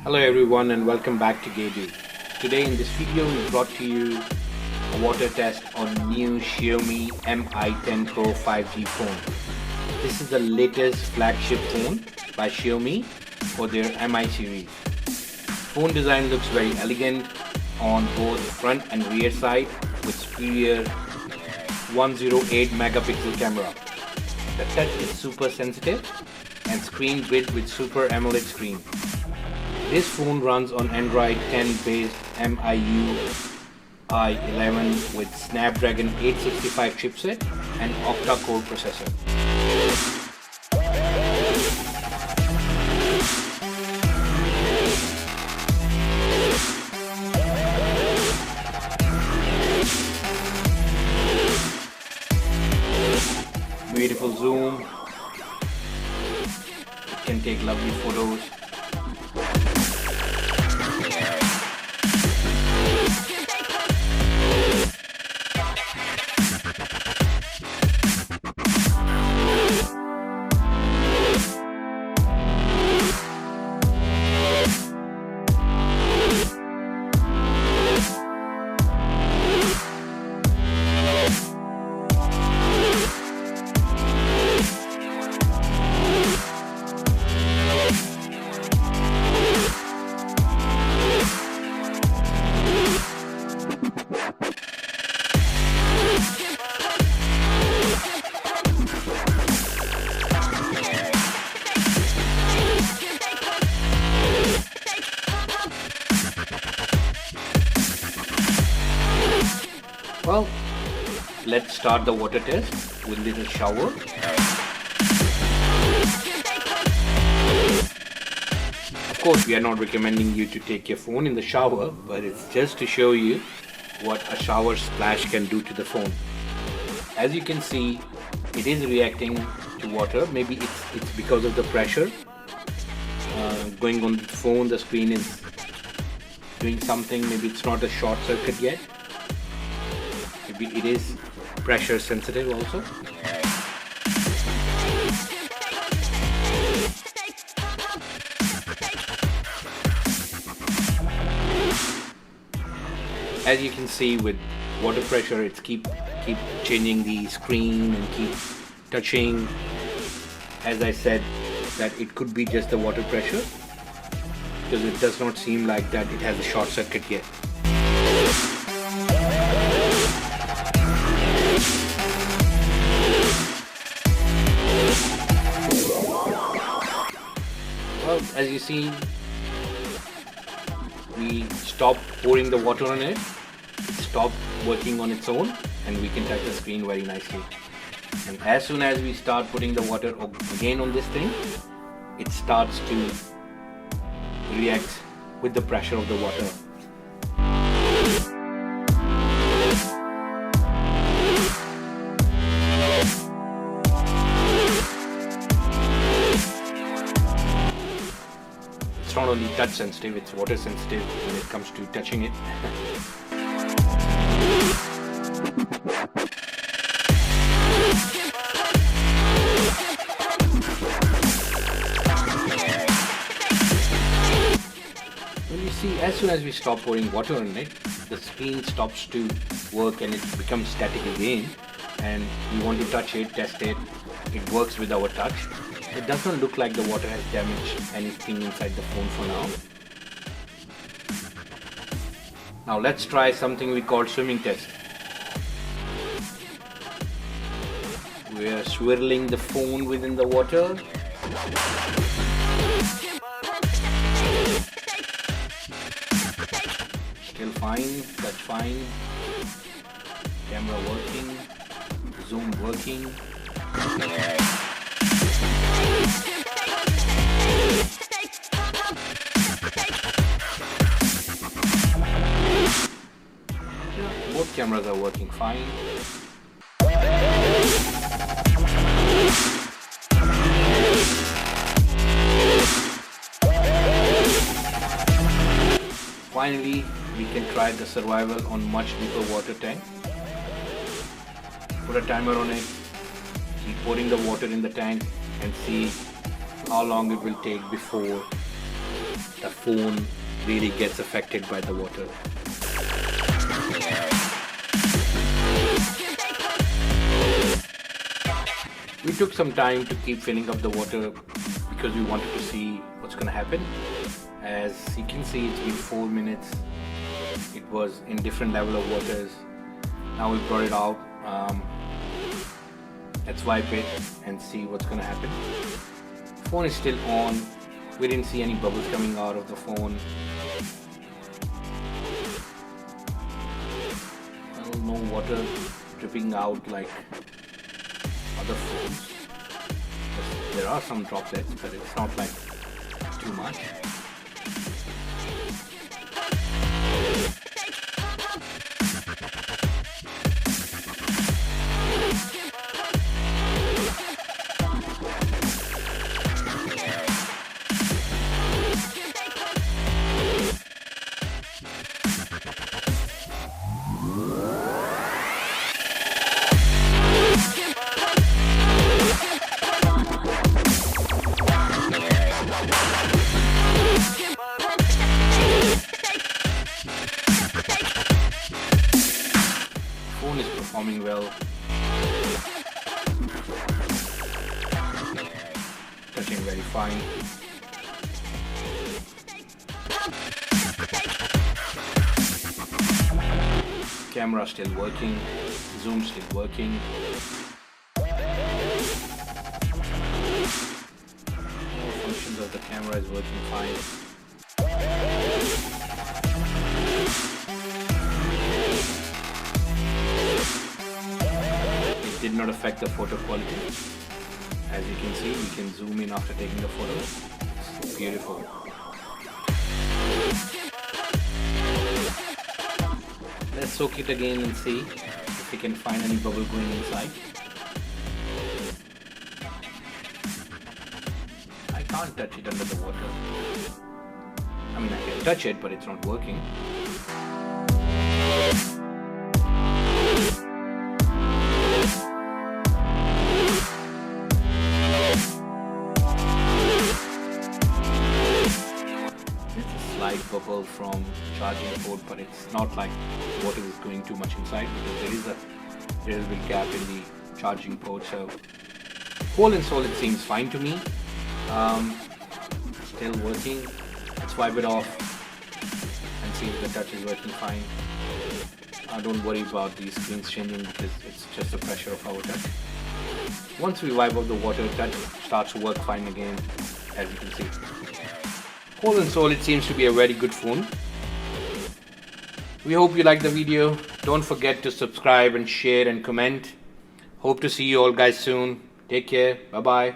Hello everyone and welcome back to Gadu. Today in this video we brought to you a water test on new Xiaomi Mi 10 Pro 5G phone. This is the latest flagship phone by Xiaomi for their Mi series. Phone design looks very elegant on both front and rear side with superior 108 megapixel camera. The touch is super sensitive and screen built with Super AMOLED screen. This phone runs on Android 10 based MIUI 11 with Snapdragon 865 chipset and octa-core processor. Beautiful zoom. It can take lovely photos. Well, let's start the water test with a little shower. Of course, we are not recommending you to take your phone in the shower, but it's just to show you what a shower splash can do to the phone. As you can see, it is reacting to water. Maybe it's because of the pressure going on the phone. The screen is doing something. Maybe it's not a short circuit yet. Maybe it is pressure sensitive also. As you can see, with water pressure, it's keep changing the screen and keep touching. As I said, that it could be just the water pressure because it does not seem like that it has a short circuit yet. Well, as you see, we stopped pouring the water on it, it stopped working on its own, and we can touch the screen very nicely. And as soon as we start putting the water again on this thing, it starts to react with the pressure of the water. It's not only touch sensitive, it's water sensitive when it comes to touching it. Well, you see, as soon as we stop pouring water on it, the screen stops to work and it becomes static again, and we want to touch it, test it. It works with our touch. It does not look like the water has damaged anything inside the phone for now. Now let's try something we call swimming test. We are swirling the phone within the water. Still fine, touch fine, camera working, zoom working. Both cameras are working fine. Finally, we can try the survival on much deeper water tank. Put a timer on it, keep pouring the water in the tank and see how long it will take before the phone really gets affected by the water. We took some time to keep filling up the water because we wanted to see what's going to happen. As you can see, it's been 4 minutes. It was in different level of waters. Now we brought it out. Let's wipe it and see what's going to happen. Phone is still on. We didn't see any bubbles coming out of the phone. Well, no water dripping out like other phones. There are some droplets, but it's not like too much. Phone is performing well. Touching very fine. Camera still working. Zoom still working. All functions of the camera is working fine. Did not affect the photo quality. As you can see, we can zoom in after taking the photo. It's beautiful. Let's soak it again and see if we can find any bubble going inside. I can't touch it under the water. I mean, I can touch it, but it's not working. Slight bubble from charging port, but it's not like water is going too much inside because there is a little bit gap in the charging port. So whole and solid seems fine to me. Still working. Let's wipe it off and see if the touch is working fine. Don't worry about these screens changing because it's just the pressure of our touch. Once we wipe off the water, touch starts to work fine again, as you can see. Whole and solid seems to be a very good phone. We hope you liked the video. Don't forget to subscribe and share and comment. Hope to see you all guys soon. Take care. Bye bye.